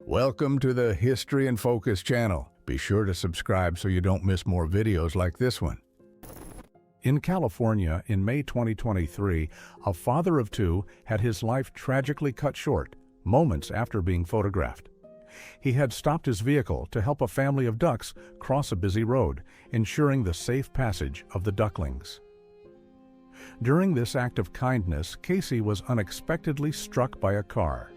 Welcome to the History in Focus channel. Be sure to subscribe so you don't miss more videos like this one. In California, in May 2023, a father of two had his life tragically cut short, moments after being photographed. He had stopped his vehicle to help a family of ducks cross a busy road, ensuring the safe passage of the ducklings. During this act of kindness, Casey was unexpectedly struck by a car.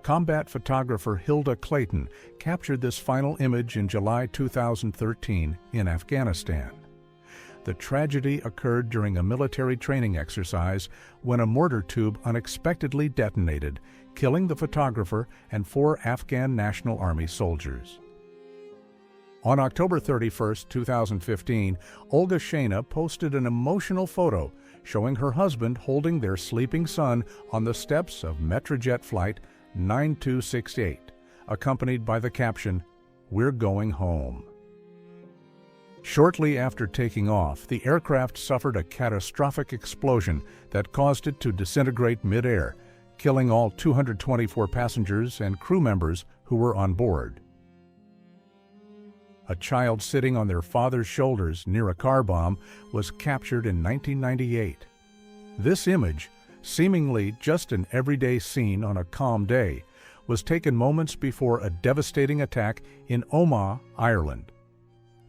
Combat photographer Hilda Clayton captured this final image in July 2013 in Afghanistan. The tragedy occurred during a military training exercise when a mortar tube unexpectedly detonated, killing the photographer and 4 Afghan National Army soldiers. On October 31, 2015, Olga Shana posted an emotional photo showing her husband holding their sleeping son on the steps of Metrojet Flight 9268, accompanied by the caption, "We're going home." Shortly after taking off, the aircraft suffered a catastrophic explosion that caused it to disintegrate mid-air, killing all 224 passengers and crew members who were on board. A child sitting on their father's shoulders near a car bomb was captured in 1998. This image, seemingly just an everyday scene on a calm day, was taken moments before a devastating attack in Omagh, Ireland.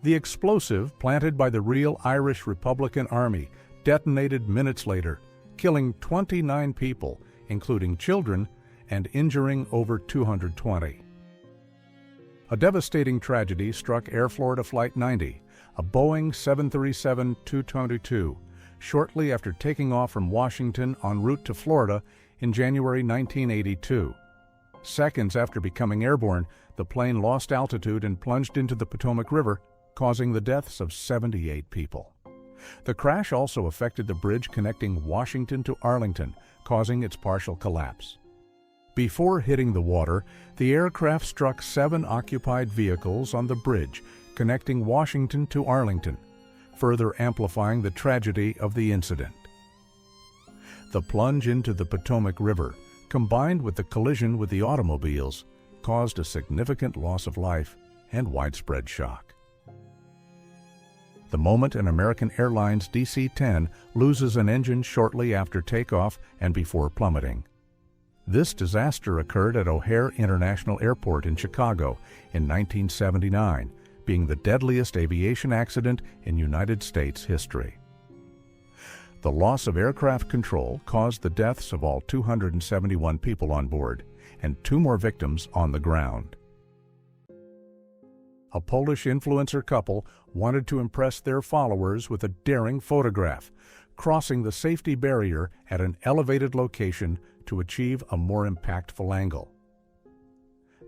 The explosive, planted by the real Irish Republican Army, detonated minutes later, killing 29 people, including children, and injuring over 220. A devastating tragedy struck Air Florida Flight 90, a Boeing 737-222, shortly after taking off from Washington en route to Florida in January 1982. Seconds after becoming airborne, the plane lost altitude and plunged into the Potomac River, causing the deaths of 78 people. The crash also affected the bridge connecting Washington to Arlington, causing its partial collapse. Before hitting the water, the aircraft struck 7 occupied vehicles on the bridge connecting Washington to Arlington, further amplifying the tragedy of the incident. The plunge into the Potomac River, combined with the collision with the automobiles, caused a significant loss of life and widespread shock. The moment an American Airlines DC-10 loses an engine shortly after takeoff and before plummeting. This disaster occurred at O'Hare International Airport in Chicago in 1979, being the deadliest aviation accident in United States history. The loss of aircraft control caused the deaths of all 271 people on board and 2 more victims on the ground. A Polish influencer couple wanted to impress their followers with a daring photograph, crossing the safety barrier at an elevated location to achieve a more impactful angle.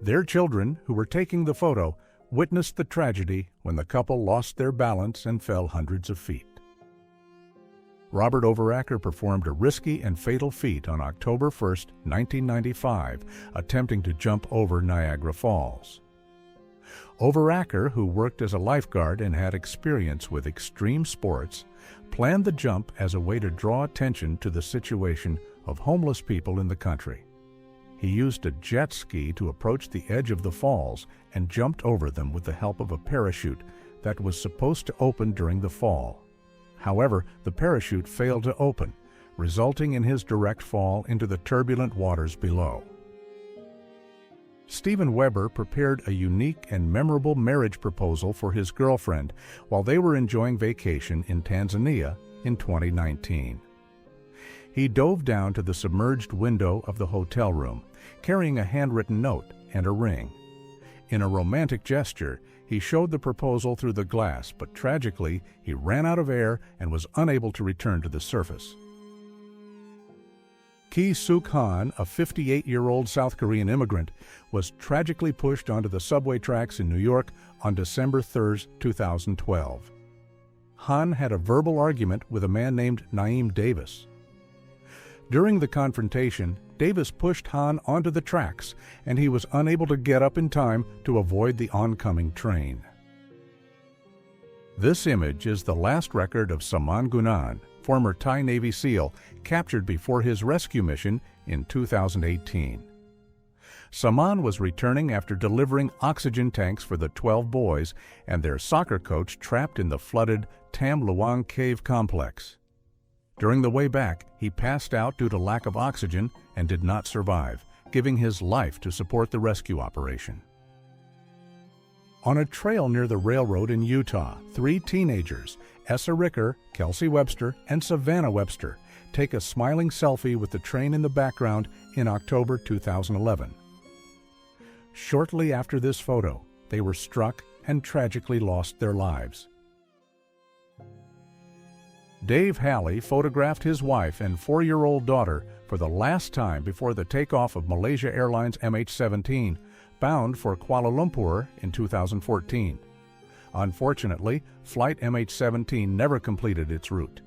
Their children, who were taking the photo, witnessed the tragedy when the couple lost their balance and fell hundreds of feet. Robert Overacker performed a risky and fatal feat on October 1, 1995, attempting to jump over Niagara Falls. Overacker, who worked as a lifeguard and had experience with extreme sports, planned the jump as a way to draw attention to the situation of homeless people in the country. He used a jet ski to approach the edge of the falls and jumped over them with the help of a parachute that was supposed to open during the fall. However, the parachute failed to open, resulting in his direct fall into the turbulent waters below. Steven Weber prepared a unique and memorable marriage proposal for his girlfriend while they were enjoying vacation in Tanzania in 2019. He dove down to the submerged window of the hotel room, carrying a handwritten note and a ring. In a romantic gesture, he showed the proposal through the glass, but tragically, he ran out of air and was unable to return to the surface. Ki Suk Han, a 58-year-old South Korean immigrant, was tragically pushed onto the subway tracks in New York on December 3, 2012. Han had a verbal argument with a man named Naeem Davis. During the confrontation, Davis pushed Han onto the tracks, and he was unable to get up in time to avoid the oncoming train. This image is the last record of Saman Gunan, former Thai Navy SEAL, captured before his rescue mission in 2018. Saman was returning after delivering oxygen tanks for the 12 boys and their soccer coach trapped in the flooded Tam Luang Cave complex. During the way back, he passed out due to lack of oxygen and did not survive, giving his life to support the rescue operation. On a trail near the railroad in Utah, 3 teenagers, Essa Ricker, Kelsey Webster, and Savannah Webster, take a smiling selfie with the train in the background in October 2011. Shortly after this photo, they were struck and tragically lost their lives. Dave Halley photographed his wife and 4-year-old daughter for the last time before the takeoff of Malaysia Airlines MH17, bound for Kuala Lumpur in 2014. Unfortunately, flight MH17 never completed its route.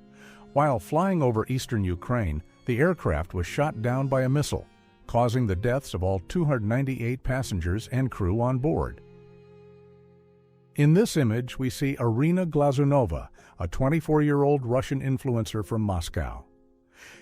While flying over eastern Ukraine, the aircraft was shot down by a missile, causing the deaths of all 298 passengers and crew on board. In this image, we see Irina Glazunova, a 24-year-old Russian influencer from Moscow.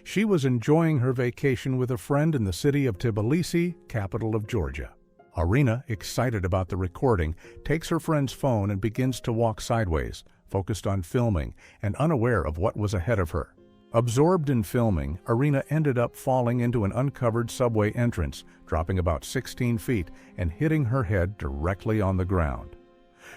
She was enjoying her vacation with a friend in the city of Tbilisi, capital of Georgia. Irina, excited about the recording, takes her friend's phone and begins to walk sideways, focused on filming and unaware of what was ahead of her. Absorbed in filming, Irina ended up falling into an uncovered subway entrance, dropping about 16 feet and hitting her head directly on the ground.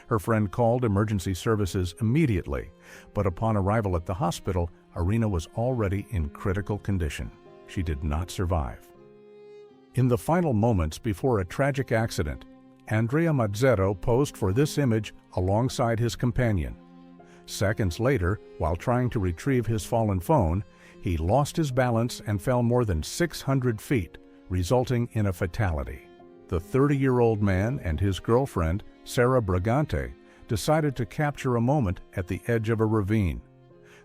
Her friend called emergency services immediately, but upon arrival at the hospital, Irina was already in critical condition. She did not survive. In the final moments before a tragic accident, Andrea Mazzero posed for this image alongside his companion. Seconds later, while trying to retrieve his fallen phone, he lost his balance and fell more than 600 feet, resulting in a fatality. The 30-year-old man and his girlfriend, Sarah Bragante, decided to capture a moment at the edge of a ravine.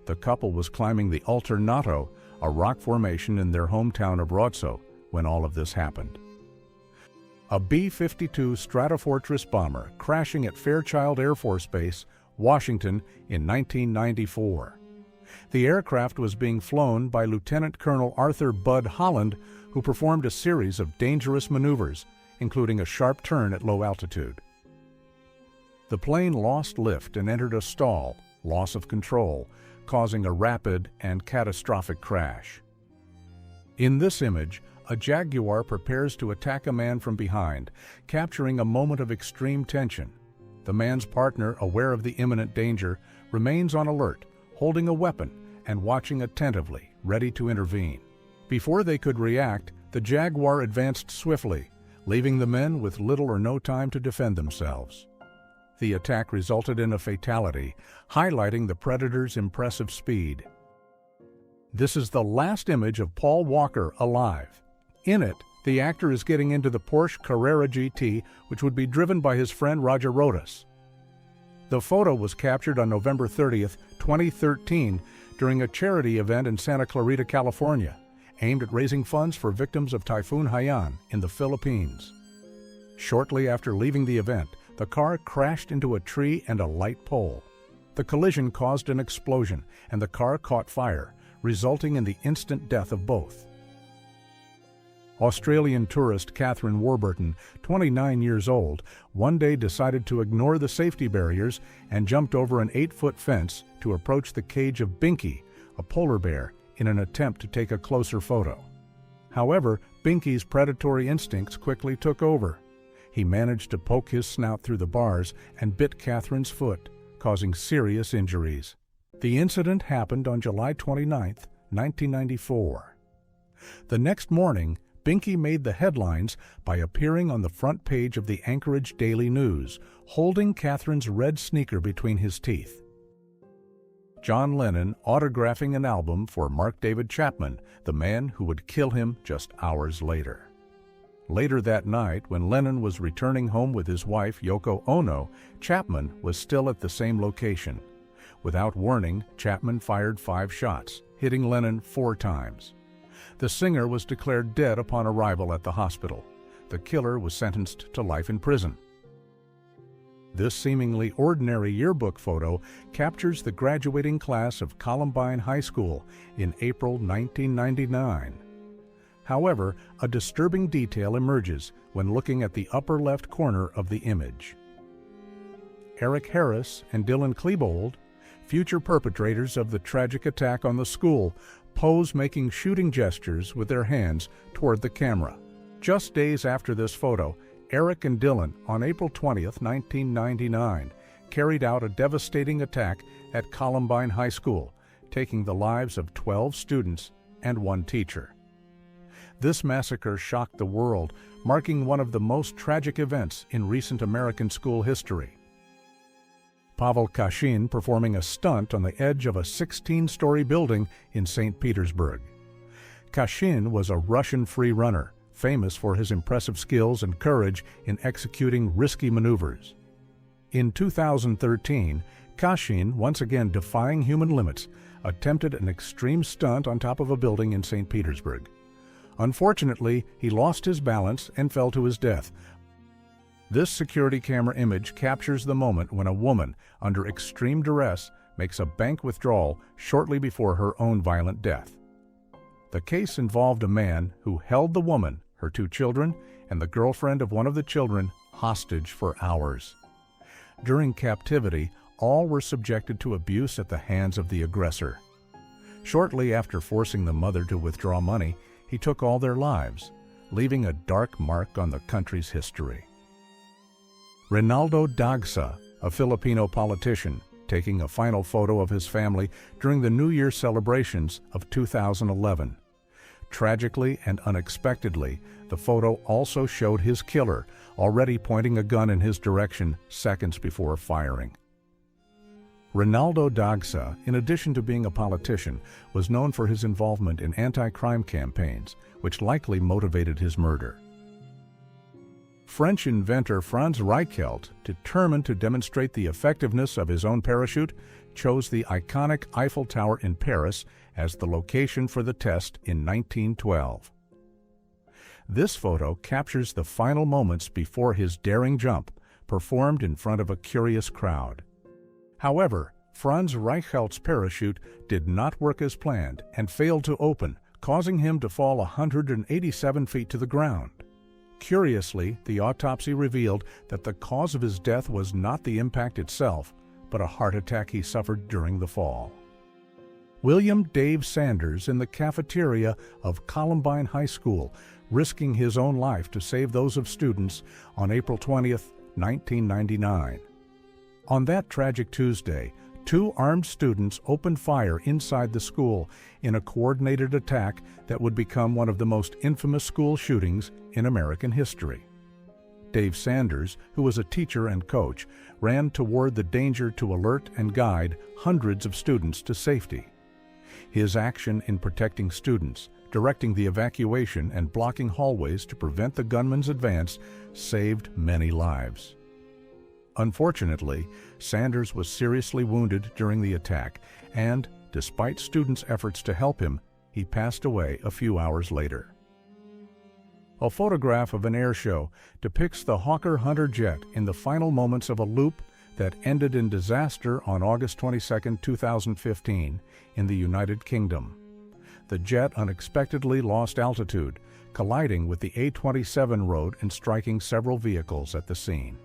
The couple was climbing the Alternato, a rock formation in their hometown of Rodso, when all of this happened. A B-52 Stratofortress bomber crashing at Fairchild Air Force Base, Washington, in 1994. The aircraft was being flown by Lieutenant Colonel Arthur Bud Holland, who performed a series of dangerous maneuvers, including a sharp turn at low altitude. The plane lost lift and entered a stall, loss of control, causing a rapid and catastrophic crash. In this image, a Jaguar prepares to attack a man from behind, capturing a moment of extreme tension. The man's partner, aware of the imminent danger, remains on alert, holding a weapon and watching attentively, ready to intervene. Before they could react, the Jaguar advanced swiftly, leaving the men with little or no time to defend themselves. The attack resulted in a fatality, highlighting the Predator's impressive speed. This is the last image of Paul Walker alive. In it, the actor is getting into the Porsche Carrera GT, which would be driven by his friend Roger Rodas. The photo was captured on November 30th, 2013, during a charity event in Santa Clarita, California, aimed at raising funds for victims of Typhoon Haiyan in the Philippines. Shortly after leaving the event, the car crashed into a tree and a light pole. The collision caused an explosion, and the car caught fire, resulting in the instant death of both. Australian tourist Catherine Warburton, 29 years old, one day decided to ignore the safety barriers and jumped over an 8-foot fence to approach the cage of Binky, a polar bear, in an attempt to take a closer photo. However, Binky's predatory instincts quickly took over. He managed to poke his snout through the bars and bit Catherine's foot, causing serious injuries. The incident happened on July 29, 1994. The next morning, Binky made the headlines by appearing on the front page of the Anchorage Daily News, holding Catherine's red sneaker between his teeth. John Lennon autographing an album for Mark David Chapman, the man who would kill him just hours later. Later that night, when Lennon was returning home with his wife Yoko Ono, Chapman was still at the same location. Without warning, Chapman fired 5 shots, hitting Lennon 4 times. The singer was declared dead upon arrival at the hospital. The killer was sentenced to life in prison. This seemingly ordinary yearbook photo captures the graduating class of Columbine High School in April 1999. However, a disturbing detail emerges when looking at the upper left corner of the image. Eric Harris and Dylan Klebold, future perpetrators of the tragic attack on the school, pose making shooting gestures with their hands toward the camera. Just days after this photo, Eric and Dylan, on April 20, 1999, carried out a devastating attack at Columbine High School, taking the lives of 12 students and 1 teacher. This massacre shocked the world, marking one of the most tragic events in recent American school history. Pavel Kashin performing a stunt on the edge of a 16-story building in St. Petersburg. Kashin was a Russian free runner, famous for his impressive skills and courage in executing risky maneuvers. In 2013, Kashin, once again defying human limits, attempted an extreme stunt on top of a building in St. Petersburg. Unfortunately, he lost his balance and fell to his death. This security camera image captures the moment when a woman, under extreme duress, makes a bank withdrawal shortly before her own violent death. The case involved a man who held the woman, her 2 children, and the girlfriend of one of the children hostage for hours. During captivity, all were subjected to abuse at the hands of the aggressor. Shortly after forcing the mother to withdraw money, he took all their lives, leaving a dark mark on the country's history. Rinaldo Dagsa, a Filipino politician, taking a final photo of his family during the New Year celebrations of 2011. Tragically and unexpectedly, the photo also showed his killer, already pointing a gun in his direction seconds before firing. Rinaldo Dagsa, in addition to being a politician, was known for his involvement in anti-crime campaigns, which likely motivated his murder. French inventor Franz Reichelt, determined to demonstrate the effectiveness of his own parachute, chose the iconic Eiffel Tower in Paris as the location for the test in 1912. This photo captures the final moments before his daring jump, performed in front of a curious crowd. However, Franz Reichelt's parachute did not work as planned and failed to open, causing him to fall 187 feet to the ground. Curiously, the autopsy revealed that the cause of his death was not the impact itself, but a heart attack he suffered during the fall. William Dave Sanders in the cafeteria of Columbine High School, risking his own life to save those of students on April 20, 1999. On that tragic Tuesday, 2 armed students opened fire inside the school in a coordinated attack that would become one of the most infamous school shootings in American history. Dave Sanders, who was a teacher and coach, ran toward the danger to alert and guide hundreds of students to safety. His action in protecting students, directing the evacuation, and blocking hallways to prevent the gunman's advance saved many lives. Unfortunately, Sanders was seriously wounded during the attack, and, despite students' efforts to help him, he passed away a few hours later. A photograph of an air show depicts the Hawker Hunter jet in the final moments of a loop that ended in disaster on August 22, 2015, in the United Kingdom. The jet unexpectedly lost altitude, colliding with the A27 road and striking several vehicles at the scene.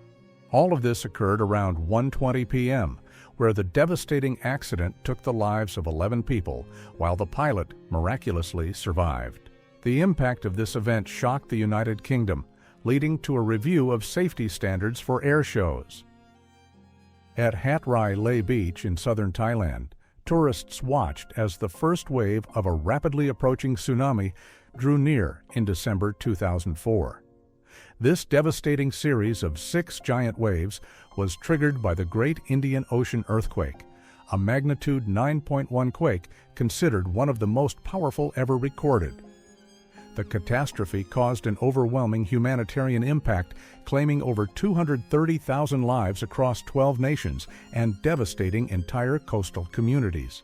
All of this occurred around 1:20 p.m., where the devastating accident took the lives of 11 people, while the pilot miraculously survived. The impact of this event shocked the United Kingdom, leading to a review of safety standards for air shows. At Hat Rai Leh Beach in southern Thailand, tourists watched as the first wave of a rapidly approaching tsunami drew near in December 2004. This devastating series of 6 giant waves was triggered by the Great Indian Ocean Earthquake, a magnitude 9.1 quake considered one of the most powerful ever recorded. The catastrophe caused an overwhelming humanitarian impact, claiming over 230,000 lives across 12 nations and devastating entire coastal communities.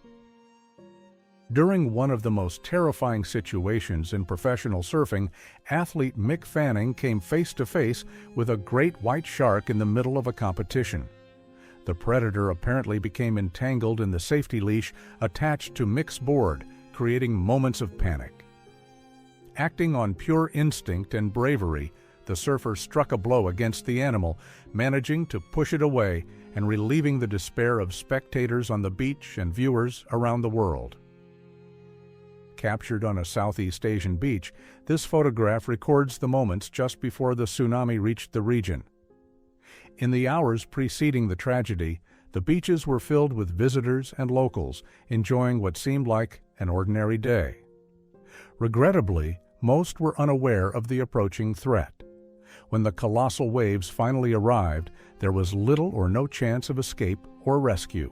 During one of the most terrifying situations in professional surfing, athlete Mick Fanning came face-to-face with a great white shark in the middle of a competition. The predator apparently became entangled in the safety leash attached to Mick's board, creating moments of panic. Acting on pure instinct and bravery, the surfer struck a blow against the animal, managing to push it away and relieving the despair of spectators on the beach and viewers around the world. Captured on a Southeast Asian beach, this photograph records the moments just before the tsunami reached the region. In the hours preceding the tragedy, the beaches were filled with visitors and locals enjoying what seemed like an ordinary day. Regrettably, most were unaware of the approaching threat. When the colossal waves finally arrived, there was little or no chance of escape or rescue.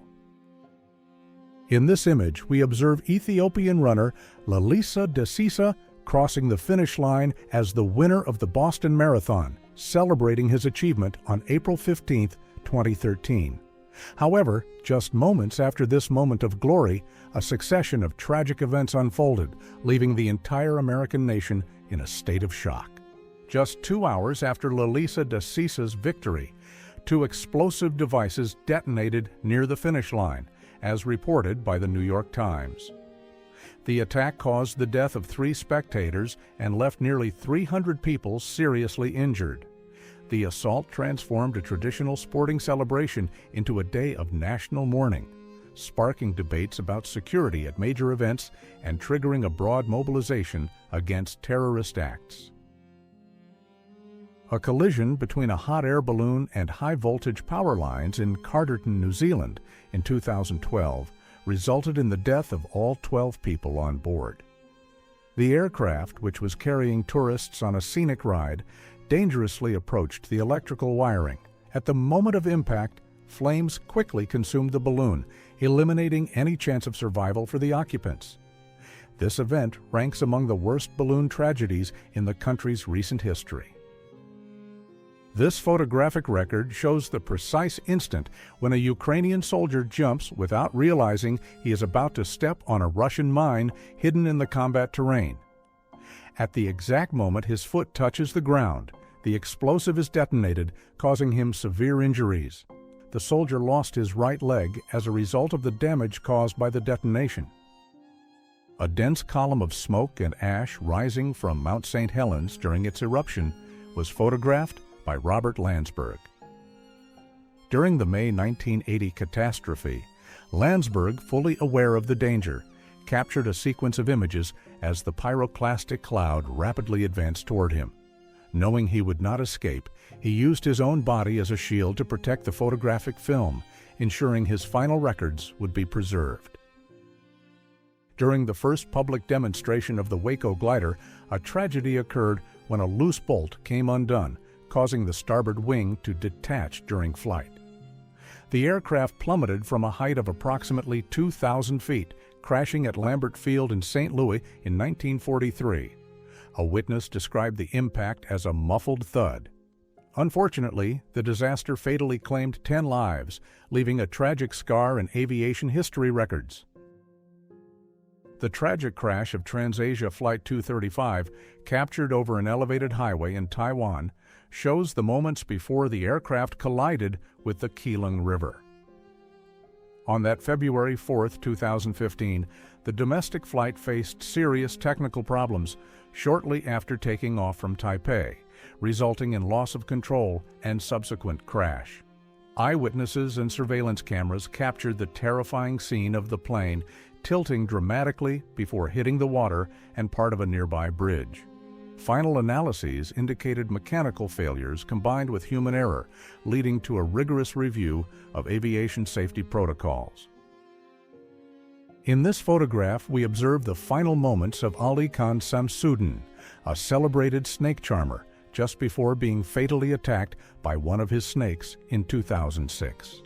In this image, we observe Ethiopian runner Lalisa Desisa crossing the finish line as the winner of the Boston Marathon, celebrating his achievement on April 15, 2013. However, just moments after this moment of glory, a succession of tragic events unfolded, leaving the entire American nation in a state of shock. Just 2 hours after Lalisa Desisa's victory, 2 explosive devices detonated near the finish line, as reported by the New York Times. The attack caused the death of 3 spectators and left nearly 300 people seriously injured. The assault transformed a traditional sporting celebration into a day of national mourning, sparking debates about security at major events and triggering a broad mobilization against terrorist acts. A collision between a hot air balloon and high-voltage power lines in Carterton, New Zealand in 2012 resulted in the death of all 12 people on board. The aircraft, which was carrying tourists on a scenic ride, dangerously approached the electrical wiring. At the moment of impact, flames quickly consumed the balloon, eliminating any chance of survival for the occupants. This event ranks among the worst balloon tragedies in the country's recent history. This photographic record shows the precise instant when a Ukrainian soldier jumps without realizing he is about to step on a Russian mine hidden in the combat terrain. At the exact moment his foot touches the ground, the explosive is detonated, causing him severe injuries. The soldier lost his right leg as a result of the damage caused by the detonation. A dense column of smoke and ash rising from Mount St. Helens during its eruption was photographed by Robert Landsberg. During the May 1980 catastrophe, Landsberg, fully aware of the danger, captured a sequence of images as the pyroclastic cloud rapidly advanced toward him. Knowing he would not escape, he used his own body as a shield to protect the photographic film, ensuring his final records would be preserved. During the first public demonstration of the Waco glider, a tragedy occurred when a loose bolt came undone, causing the starboard wing to detach during flight. The aircraft plummeted from a height of approximately 2,000 feet, crashing at Lambert Field in St. Louis in 1943. A witness described the impact as a muffled thud. Unfortunately, the disaster fatally claimed 10 lives, leaving a tragic scar in aviation history records. The tragic crash of TransAsia Flight 235, captured over an elevated highway in Taiwan, shows the moments before the aircraft collided with the Keelung River. On that February 4, 2015, the domestic flight faced serious technical problems shortly after taking off from Taipei, resulting in loss of control and subsequent crash. Eyewitnesses and surveillance cameras captured the terrifying scene of the plane tilting dramatically before hitting the water and part of a nearby bridge. Final analyses indicated mechanical failures combined with human error, leading to a rigorous review of aviation safety protocols. In this photograph, we observe the final moments of Ali Khan Samsudin, a celebrated snake charmer, just before being fatally attacked by one of his snakes in 2006.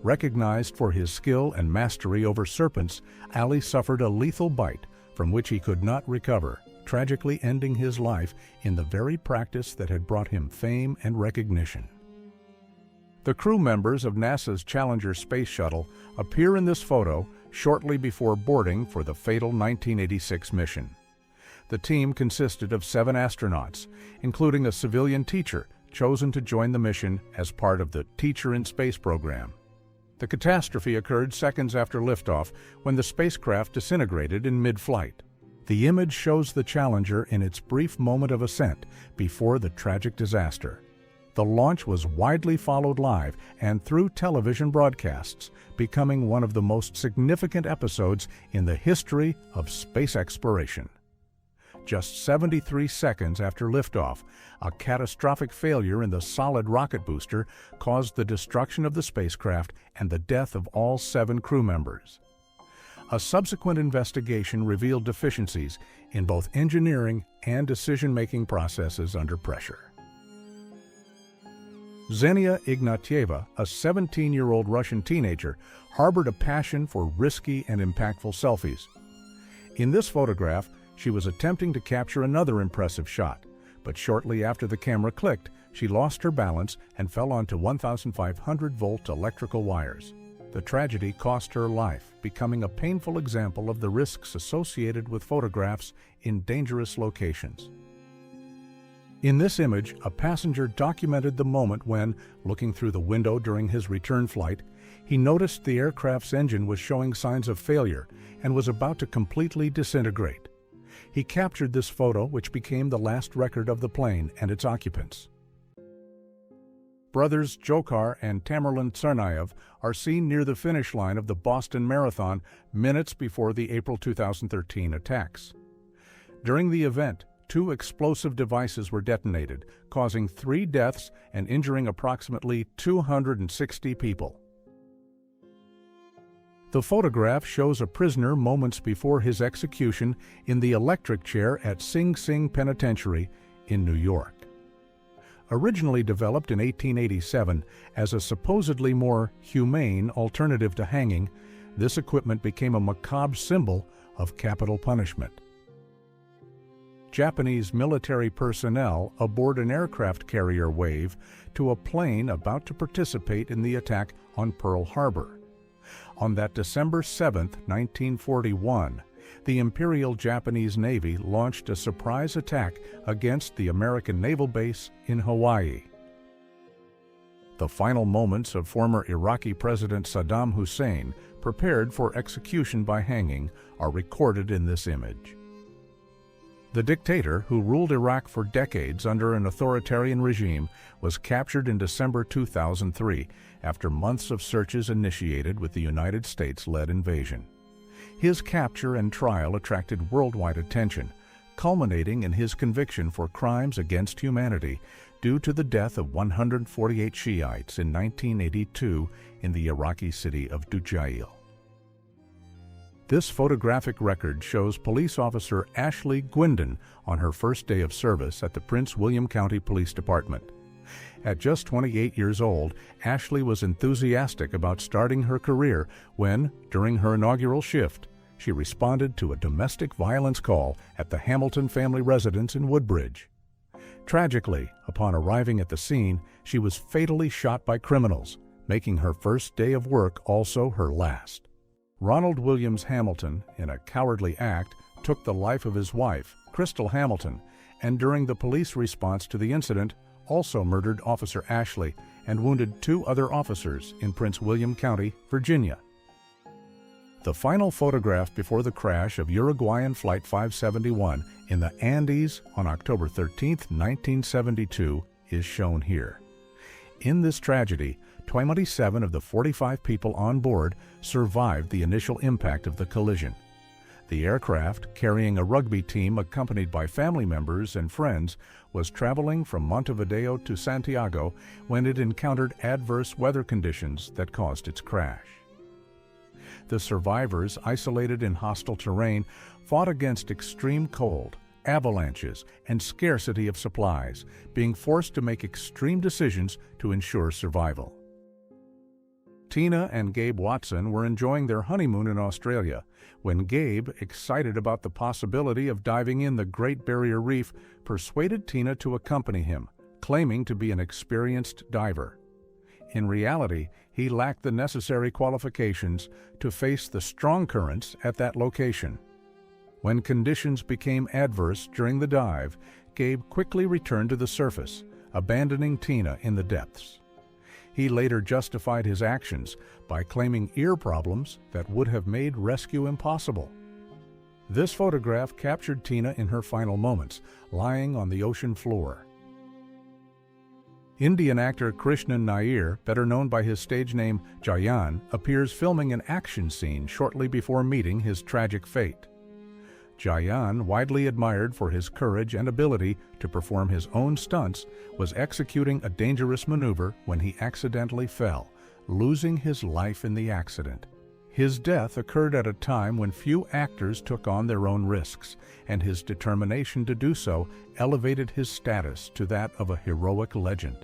Recognized for his skill and mastery over serpents, Ali suffered a lethal bite from which he could not recover, tragically ending his life in the very practice that had brought him fame and recognition. The crew members of NASA's Challenger space shuttle appear in this photo shortly before boarding for the fatal 1986 mission. The team consisted of 7 astronauts, including a civilian teacher chosen to join the mission as part of the Teacher in Space program. The catastrophe occurred seconds after liftoff when the spacecraft disintegrated in mid-flight. The image shows the Challenger in its brief moment of ascent before the tragic disaster. The launch was widely followed live and through television broadcasts, becoming one of the most significant episodes in the history of space exploration. Just 73 seconds after liftoff, a catastrophic failure in the solid rocket booster caused the destruction of the spacecraft and the death of all 7 crew members. A subsequent investigation revealed deficiencies in both engineering and decision-making processes under pressure. Xenia Ignatieva, a 17-year-old Russian teenager, harbored a passion for risky and impactful selfies. In this photograph, she was attempting to capture another impressive shot, but shortly after the camera clicked, she lost her balance and fell onto 1,500-volt electrical wires. The tragedy cost her life, becoming a painful example of the risks associated with photographs in dangerous locations. In this image, a passenger documented the moment when, looking through the window during his return flight, he noticed the aircraft's engine was showing signs of failure and was about to completely disintegrate. He captured this photo, which became the last record of the plane and its occupants. Brothers Jokhar and Tamerlan Tsarnaev are seen near the finish line of the Boston Marathon minutes before the April 2013 attacks. During the event, 2 explosive devices were detonated, causing 3 deaths and injuring approximately 260 people. The photograph shows a prisoner moments before his execution in the electric chair at Sing Sing Penitentiary in New York. Originally developed in 1887 as a supposedly more humane alternative to hanging, this equipment became a macabre symbol of capital punishment. Japanese military personnel aboard an aircraft carrier wave to a plane about to participate in the attack on Pearl Harbor. On that December 7, 1941, the Imperial Japanese Navy launched a surprise attack against the American naval base in Hawaii. The final moments of former Iraqi President Saddam Hussein, prepared for execution by hanging, are recorded in this image. The dictator, who ruled Iraq for decades under an authoritarian regime, was captured in December 2003 after months of searches initiated with the United States-led invasion. His capture and trial attracted worldwide attention, culminating in his conviction for crimes against humanity due to the death of 148 Shiites in 1982 in the Iraqi city of Dujail. This photographic record shows police officer Ashley Gwindon on her first day of service at the Prince William County Police Department. At just 28 years old, Ashley was enthusiastic about starting her career when, during her inaugural shift, she responded to a domestic violence call at the Hamilton family residence in Woodbridge. Tragically, upon arriving at the scene, she was fatally shot by criminals, making her first day of work also her last. Ronald Williams Hamilton, in a cowardly act, took the life of his wife, Crystal Hamilton, and during the police response to the incident, also murdered Officer Ashley and wounded 2 other officers in Prince William County, Virginia. The final photograph before the crash of Uruguayan Flight 571 in the Andes on October 13, 1972, is shown here. In this tragedy, 27 of the 45 people on board survived the initial impact of the collision. The aircraft, carrying a rugby team accompanied by family members and friends, was traveling from Montevideo to Santiago when it encountered adverse weather conditions that caused its crash. The survivors, isolated in hostile terrain, fought against extreme cold, avalanches, and scarcity of supplies, being forced to make extreme decisions to ensure survival. Tina and Gabe Watson were enjoying their honeymoon in Australia when Gabe, excited about the possibility of diving in the Great Barrier Reef, persuaded Tina to accompany him, claiming to be an experienced diver. In reality, he lacked the necessary qualifications to face the strong currents at that location. When conditions became adverse during the dive, Gabe quickly returned to the surface, abandoning Tina in the depths. He later justified his actions by claiming ear problems that would have made rescue impossible. This photograph captured Tina in her final moments, lying on the ocean floor. Indian actor Krishnan Nair, better known by his stage name Jayan, appears filming an action scene shortly before meeting his tragic fate. Jayan, widely admired for his courage and ability to perform his own stunts, was executing a dangerous maneuver when he accidentally fell, losing his life in the accident. His death occurred at a time when few actors took on their own risks, and his determination to do so elevated his status to that of a heroic legend.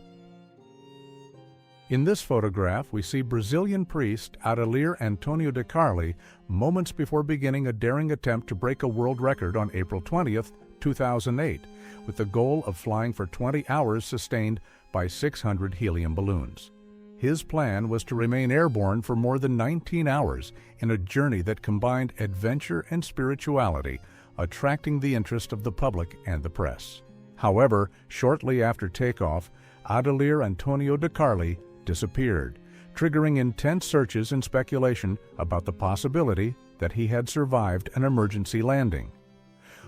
In this photograph, we see Brazilian priest Adelir Antonio de Carli moments before beginning a daring attempt to break a world record on April 20th, 2008, with the goal of flying for 20 hours sustained by 600 helium balloons. His plan was to remain airborne for more than 19 hours in a journey that combined adventure and spirituality, attracting the interest of the public and the press. However, shortly after takeoff, Adelir Antonio de Carli disappeared, triggering intense searches and speculation about the possibility that he had survived an emergency landing.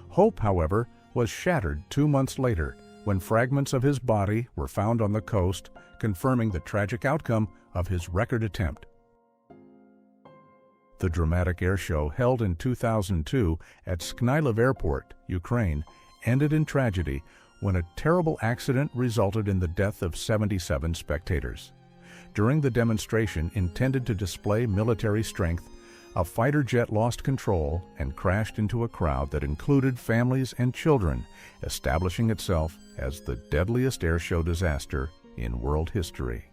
Hope, however, was shattered 2 months later when fragments of his body were found on the coast, confirming the tragic outcome of his record attempt. The dramatic airshow held in 2002 at Sknyliv Airport, Ukraine, ended in tragedy when a terrible accident resulted in the death of 77 spectators. During the demonstration intended to display military strength, a fighter jet lost control and crashed into a crowd that included families and children, establishing itself as the deadliest airshow disaster in world history.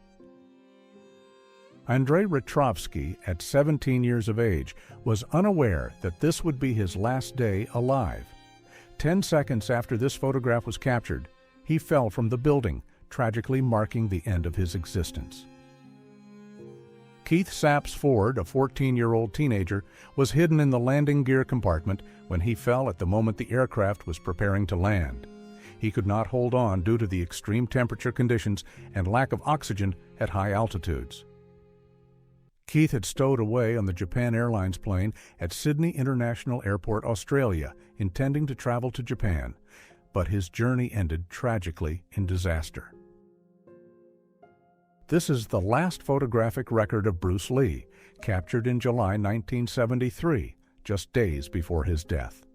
Andrei Retrovsky, at 17 years of age, was unaware that this would be his last day alive. 10 seconds after this photograph was captured, he fell from the building, tragically marking the end of his existence. Keith Sapps Ford, a 14-year-old teenager, was hidden in the landing gear compartment when he fell at the moment the aircraft was preparing to land. He could not hold on due to the extreme temperature conditions and lack of oxygen at high altitudes. Keith had stowed away on the Japan Airlines plane at Sydney International Airport, Australia, intending to travel to Japan, but his journey ended tragically in disaster. This is the last photographic record of Bruce Lee, captured in July 1973, just days before his death.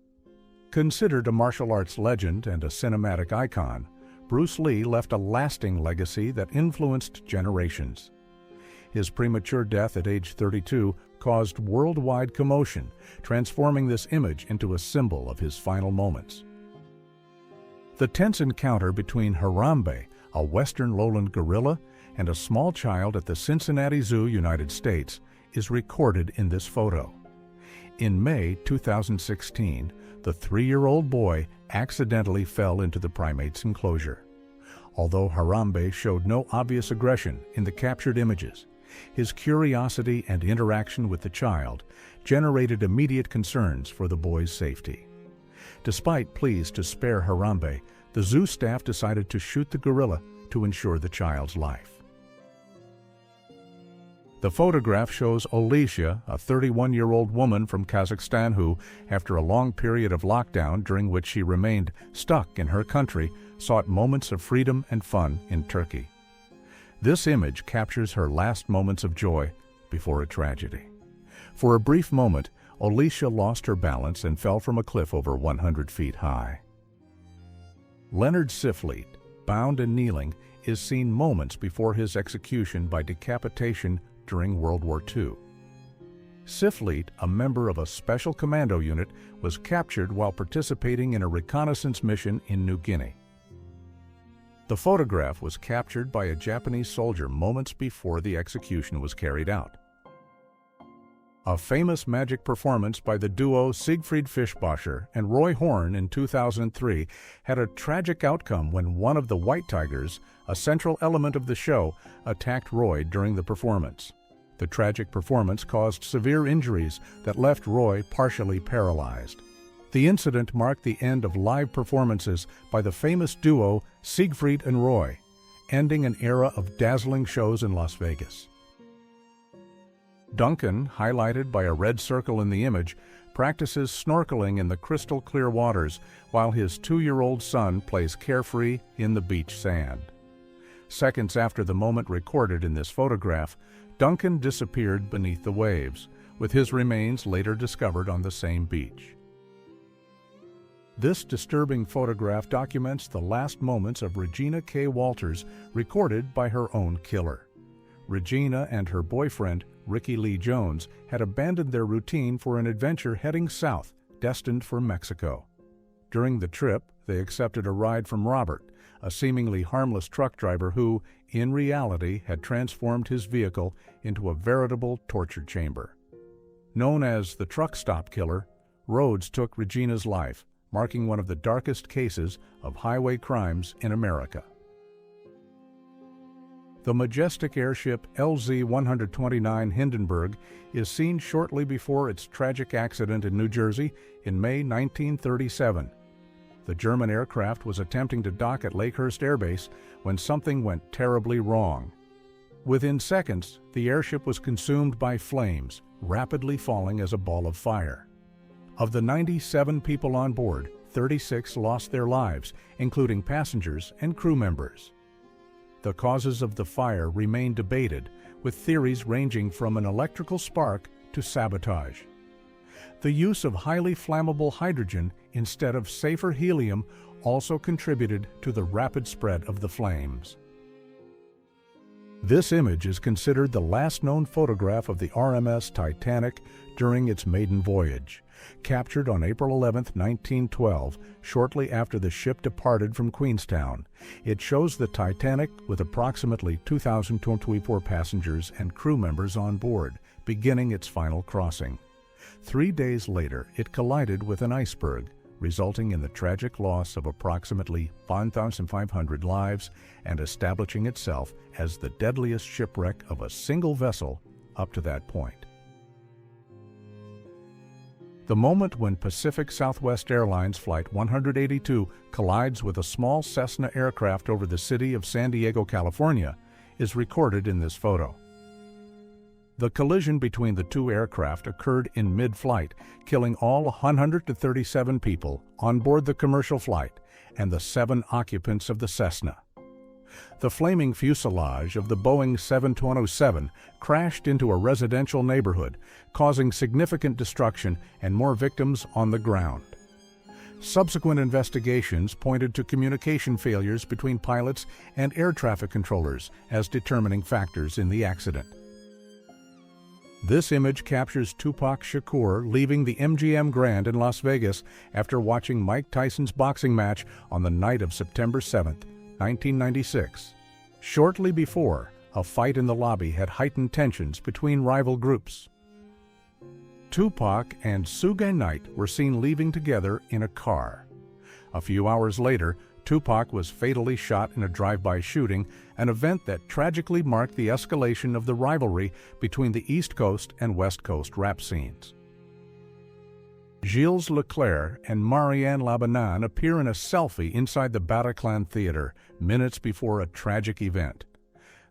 Considered a martial arts legend and a cinematic icon, Bruce Lee left a lasting legacy that influenced generations. His premature death at age 32 caused worldwide commotion, transforming this image into a symbol of his final moments. The tense encounter between Harambe, a western lowland gorilla, and a small child at the Cincinnati Zoo, United States, is recorded in this photo. In May 2016, the 3-year-old boy accidentally fell into the primate's enclosure. Although Harambe showed no obvious aggression in the captured images, his curiosity and interaction with the child generated immediate concerns for the boy's safety. Despite pleas to spare Harambe, the zoo staff decided to shoot the gorilla to ensure the child's life. The photograph shows Alicia, a 31-year-old woman from Kazakhstan who, after a long period of lockdown during which she remained stuck in her country, sought moments of freedom and fun in Turkey. This image captures her last moments of joy before a tragedy. For a brief moment, Alicia lost her balance and fell from a cliff over 100 feet high. Leonard Sifleit, bound and kneeling, is seen moments before his execution by decapitation during World War II. Sifleit, a member of a special commando unit, was captured while participating in a reconnaissance mission in New Guinea. The photograph was captured by a Japanese soldier moments before the execution was carried out. A famous magic performance by the duo Siegfried Fischbacher and Roy Horn in 2003 had a tragic outcome when one of the White Tigers, a central element of the show, attacked Roy during the performance. The tragic performance caused severe injuries that left Roy partially paralyzed. The incident marked the end of live performances by the famous duo Siegfried and Roy, ending an era of dazzling shows in Las Vegas. Duncan, highlighted by a red circle in the image, practices snorkeling in the crystal-clear waters while his 2-year-old son plays carefree in the beach sand. Seconds after the moment recorded in this photograph, Duncan disappeared beneath the waves, with his remains later discovered on the same beach. This disturbing photograph documents the last moments of Regina K. Walters, recorded by her own killer. Regina and her boyfriend, Ricky Lee Jones, had abandoned their routine for an adventure heading south, destined for Mexico. During the trip, they accepted a ride from Robert, a seemingly harmless truck driver who, in reality, had transformed his vehicle into a veritable torture chamber. Known as the truck stop killer, Rhodes took Regina's life, marking one of the darkest cases of highway crimes in America. The majestic airship LZ-129 Hindenburg is seen shortly before its tragic accident in New Jersey in May 1937. The German aircraft was attempting to dock at Lakehurst Air Base when something went terribly wrong. Within seconds, the airship was consumed by flames, rapidly falling as a ball of fire. Of the 97 people on board, 36 lost their lives, including passengers and crew members. The causes of the fire remain debated, with theories ranging from an electrical spark to sabotage. The use of highly flammable hydrogen instead of safer helium also contributed to the rapid spread of the flames. This image is considered the last known photograph of the RMS Titanic during its maiden voyage. Captured on April 11, 1912, shortly after the ship departed from Queenstown. It shows the Titanic with approximately 2,024 passengers and crew members on board, beginning its final crossing. 3 days later, it collided with an iceberg, resulting in the tragic loss of approximately 1,500 lives and establishing itself as the deadliest shipwreck of a single vessel up to that point. The moment when Pacific Southwest Airlines Flight 182 collides with a small Cessna aircraft over the city of San Diego, California, is recorded in this photo. The collision between the two aircraft occurred in mid-flight, killing all 137 people on board the commercial flight and the 7 occupants of the Cessna. The flaming fuselage of the Boeing 727 crashed into a residential neighborhood, causing significant destruction and more victims on the ground. Subsequent investigations pointed to communication failures between pilots and air traffic controllers as determining factors in the accident. This image captures Tupac Shakur leaving the MGM Grand in Las Vegas after watching Mike Tyson's boxing match on the night of September 7, 1996. Shortly before, a fight in the lobby had heightened tensions between rival groups. Tupac and Suge Knight were seen leaving together in a car. A few hours later, Tupac was fatally shot in a drive-by shooting, an event that tragically marked the escalation of the rivalry between the East Coast and West Coast rap scenes. Gilles Leclerc and Marianne Labanan appear in a selfie inside the Bataclan Theater minutes before a tragic event.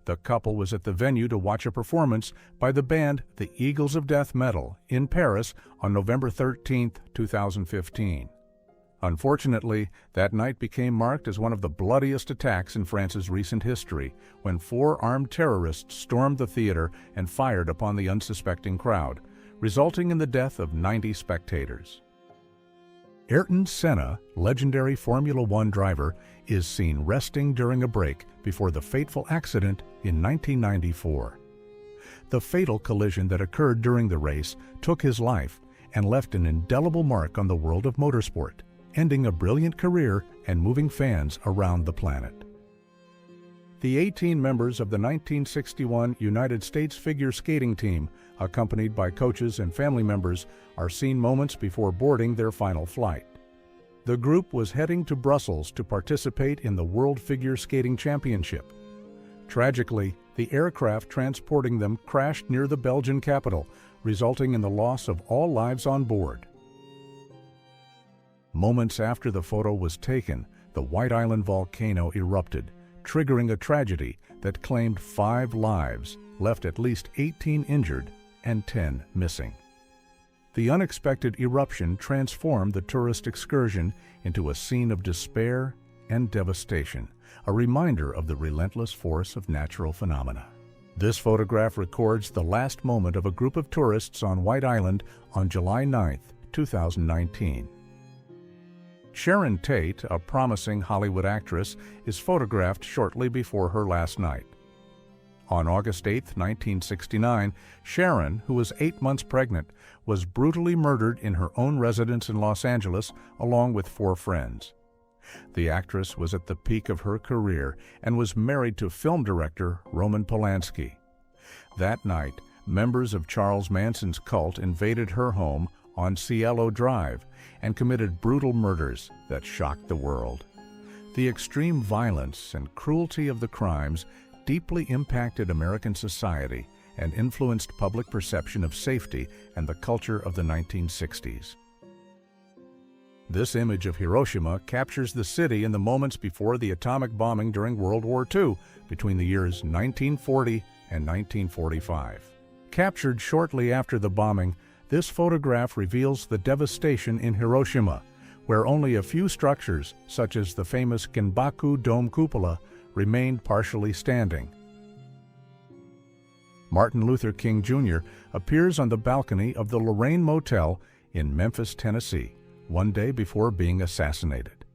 The couple was at the venue to watch a performance by the band The Eagles of Death Metal in Paris on November 13, 2015. Unfortunately, that night became marked as one of the bloodiest attacks in France's recent history, when 4 armed terrorists stormed the theater and fired upon the unsuspecting crowd, resulting in the death of 90 spectators. Ayrton Senna, legendary Formula One driver, is seen resting during a break before the fateful accident in 1994. The fatal collision that occurred during the race took his life and left an indelible mark on the world of motorsport, ending a brilliant career and moving fans around the planet. The 18 members of the 1961 United States figure skating team, accompanied by coaches and family members, are seen moments before boarding their final flight. The group was heading to Brussels to participate in the World Figure Skating Championship. Tragically, the aircraft transporting them crashed near the Belgian capital, resulting in the loss of all lives on board. Moments after the photo was taken, the White Island volcano erupted, triggering a tragedy that claimed 5 lives, left at least 18 injured, and 10 missing. The unexpected eruption transformed the tourist excursion into a scene of despair and devastation, a reminder of the relentless force of natural phenomena. This photograph records the last moment of a group of tourists on White Island on July 9, 2019. Sharon Tate, a promising Hollywood actress, is photographed shortly before her last night. On August 8, 1969, Sharon, who was 8 months pregnant, was brutally murdered in her own residence in Los Angeles along with 4 friends. The actress was at the peak of her career and was married to film director Roman Polanski. That night, members of Charles Manson's cult invaded her home on Cielo Drive and committed brutal murders that shocked the world. The extreme violence and cruelty of the crimes deeply impacted American society and influenced public perception of safety and the culture of the 1960s. This image of Hiroshima captures the city in the moments before the atomic bombing during World War II, between the years 1940 and 1945. Captured shortly after the bombing, this photograph reveals the devastation in Hiroshima, where only a few structures, such as the famous Genbaku Dome cupola, remained partially standing. Martin Luther King Jr. appears on the balcony of the Lorraine Motel in Memphis, Tennessee, one day before being assassinated.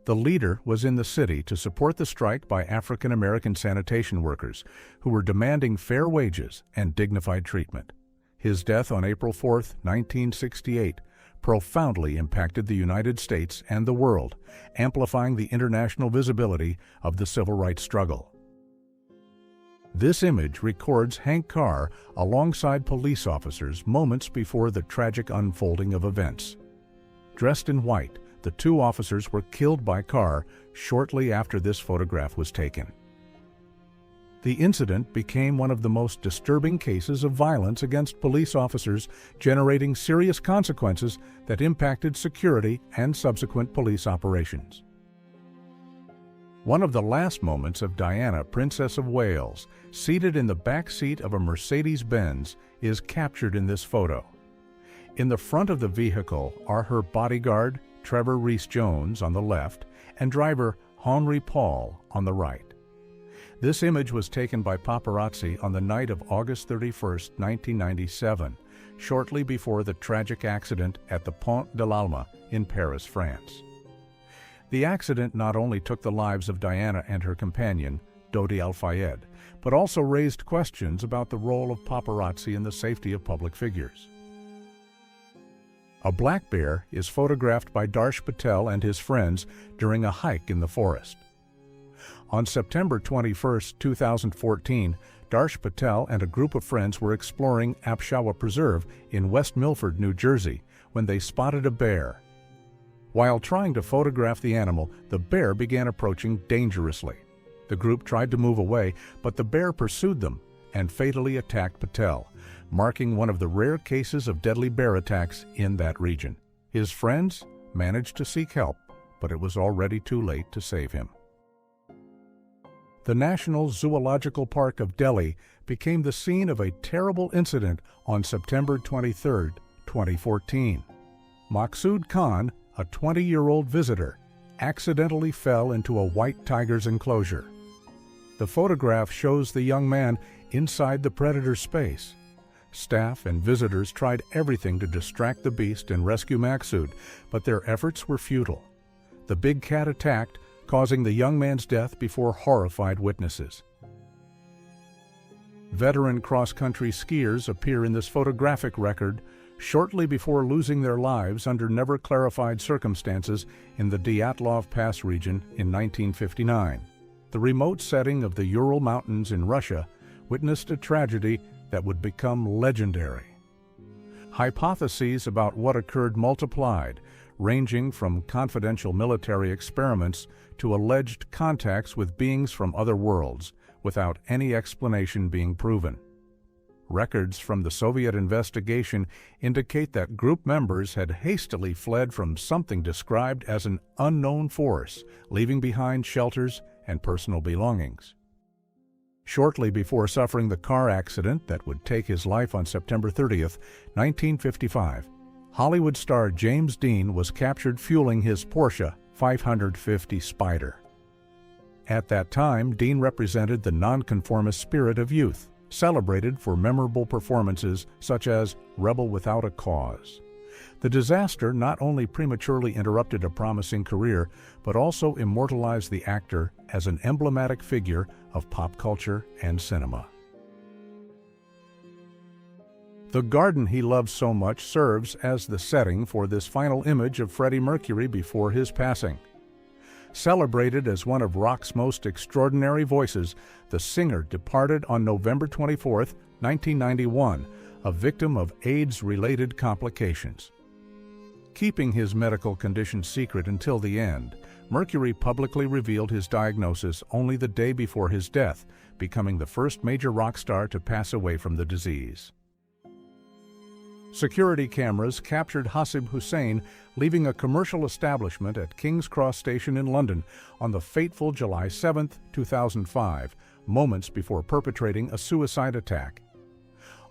The leader was in the city to support the strike by African American sanitation workers who were demanding fair wages and dignified treatment. His death on April 4, 1968, profoundly impacted the United States and the world, amplifying the international visibility of the civil rights struggle. This image records Hank Carr alongside police officers moments before the tragic unfolding of events. Dressed in white, the 2 officers were killed by Carr shortly after this photograph was taken. The incident became one of the most disturbing cases of violence against police officers, generating serious consequences that impacted security and subsequent police operations. One of the last moments of Diana, Princess of Wales, seated in the back seat of a Mercedes-Benz, is captured in this photo. In the front of the vehicle are her bodyguard, Trevor Rees-Jones, on the left, and driver Henry Paul on the right. This image was taken by paparazzi on the night of August 31, 1997, shortly before the tragic accident at the Pont de l'Alma in Paris, France. The accident not only took the lives of Diana and her companion, Dodi Al-Fayed, but also raised questions about the role of paparazzi in the safety of public figures. A black bear is photographed by Darsh Patel and his friends during a hike in the forest. On September 21, 2014, Darsh Patel and a group of friends were exploring Apshawa Preserve in West Milford, New Jersey, when they spotted a bear. While trying to photograph the animal, the bear began approaching dangerously. The group tried to move away, but the bear pursued them and fatally attacked Patel, marking one of the rare cases of deadly bear attacks in that region. His friends managed to seek help, but it was already too late to save him. The National Zoological Park of Delhi became the scene of a terrible incident on September 23, 2014. Maqsood Khan, a 20-year-old visitor, accidentally fell into a white tiger's enclosure. The photograph shows the young man inside the predator's space. Staff and visitors tried everything to distract the beast and rescue Maqsood, but their efforts were futile. The big cat attacked, causing the young man's death before horrified witnesses. Veteran cross-country skiers appear in this photographic record shortly before losing their lives under never-clarified circumstances in the Dyatlov Pass region in 1959. The remote setting of the Ural Mountains in Russia witnessed a tragedy that would become legendary. Hypotheses about what occurred multiplied, ranging from confidential military experiments to alleged contacts with beings from other worlds, without any explanation being proven. Records from the Soviet investigation indicate that group members had hastily fled from something described as an unknown force, leaving behind shelters and personal belongings. shortly before suffering the car accident that would take his life on September 30th, 1955. Hollywood star James Dean was captured fueling his Porsche 550 Spyder. At that time, Dean represented the nonconformist spirit of youth, celebrated for memorable performances such as Rebel Without a Cause. The disaster not only prematurely interrupted a promising career, but also immortalized the actor as an emblematic figure of pop culture and cinema. The garden he loved so much serves as the setting for this final image of Freddie Mercury before his passing. Celebrated as one of rock's most extraordinary voices, the singer departed on November 24, 1991, a victim of AIDS-related complications. Keeping his medical condition secret until the end, Mercury publicly revealed his diagnosis only the day before his death, becoming the first major rock star to pass away from the disease. Security cameras captured Hasib Hussein leaving a commercial establishment at King's Cross Station in London on the fateful July 7, 2005, moments before perpetrating a suicide attack.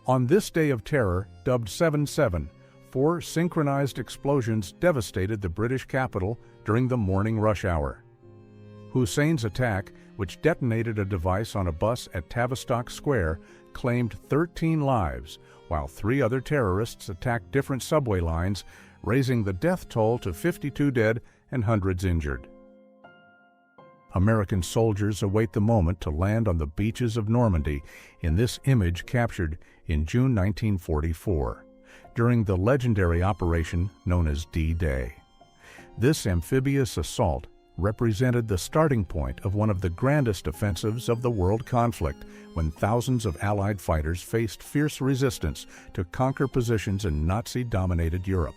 On this day of terror, dubbed 7/7, 4 synchronized explosions devastated the British capital during the morning rush hour. Hussein's attack, which detonated a device on a bus at Tavistock Square, claimed 13 lives, while 3 other terrorists attacked different subway lines, raising the death toll to 52 dead and hundreds injured. American soldiers await the moment to land on the beaches of Normandy in this image captured in June 1944, during the legendary operation known as D-Day. This amphibious assault represented the starting point of one of the grandest offensives of the world conflict, when thousands of Allied fighters faced fierce resistance to conquer positions in Nazi-dominated Europe.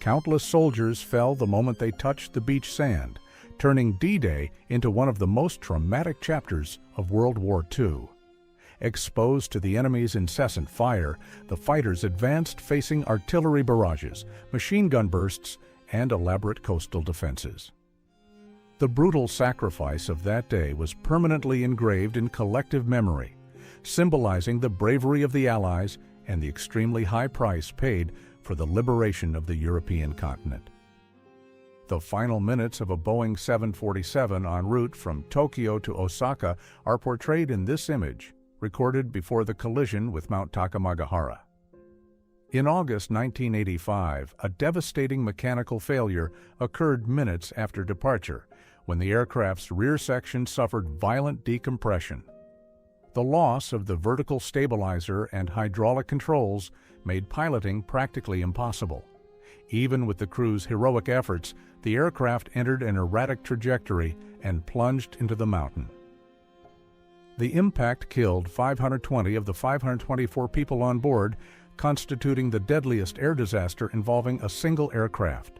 Countless soldiers fell the moment they touched the beach sand, turning D-Day into one of the most traumatic chapters of World War II. Exposed to the enemy's incessant fire, the fighters advanced facing artillery barrages, machine gun bursts, and elaborate coastal defenses. The brutal sacrifice of that day was permanently engraved in collective memory, symbolizing the bravery of the Allies and the extremely high price paid for the liberation of the European continent. The final minutes of a Boeing 747 en route from Tokyo to Osaka are portrayed in this image, recorded before the collision with Mount Takamagahara. In August 1985, a devastating mechanical failure occurred minutes after departure, when the aircraft's rear section suffered violent decompression. The loss of the vertical stabilizer and hydraulic controls made piloting practically impossible. Even with the crew's heroic efforts, the aircraft entered an erratic trajectory and plunged into the mountain. The impact killed 520 of the 524 people on board, constituting the deadliest air disaster involving a single aircraft.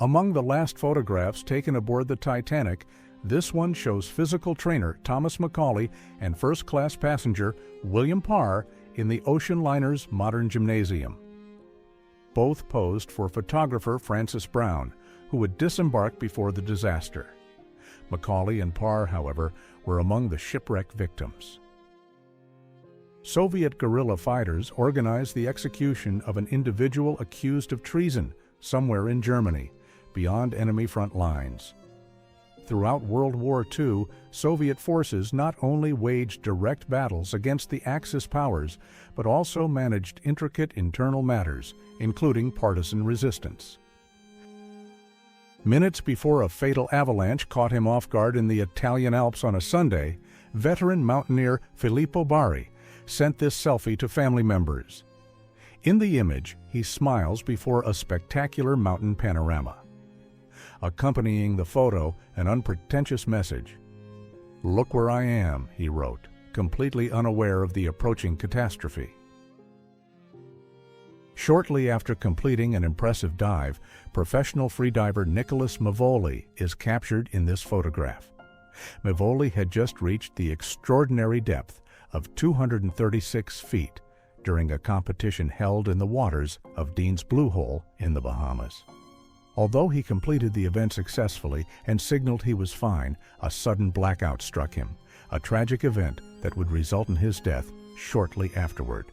Among the last photographs taken aboard the Titanic, this one shows physical trainer Thomas Macaulay and first-class passenger William Parr in the ocean liner's modern gymnasium. Both posed for photographer Francis Brown, who would disembark before the disaster. Macaulay and Parr, however, were among the shipwreck victims. Soviet guerrilla fighters organized the execution of an individual accused of treason somewhere in Germany, beyond enemy front lines. Throughout World War II, Soviet forces not only waged direct battles against the Axis powers, but also managed intricate internal matters, including partisan resistance. Minutes before a fatal avalanche caught him off guard in the Italian Alps on a Sunday, veteran mountaineer Filippo Bari sent this selfie to family members. In the image, he smiles before a spectacular mountain panorama. Accompanying the photo, an unpretentious message. "Look where I am," he wrote, completely unaware of the approaching catastrophe. Shortly after completing an impressive dive, professional freediver Nicholas Mavoli is captured in this photograph. Mavoli had just reached the extraordinary depth of 236 feet during a competition held in the waters of Dean's Blue Hole in the Bahamas. Although he completed the event successfully and signaled he was fine, a sudden blackout struck him, a tragic event that would result in his death shortly afterward.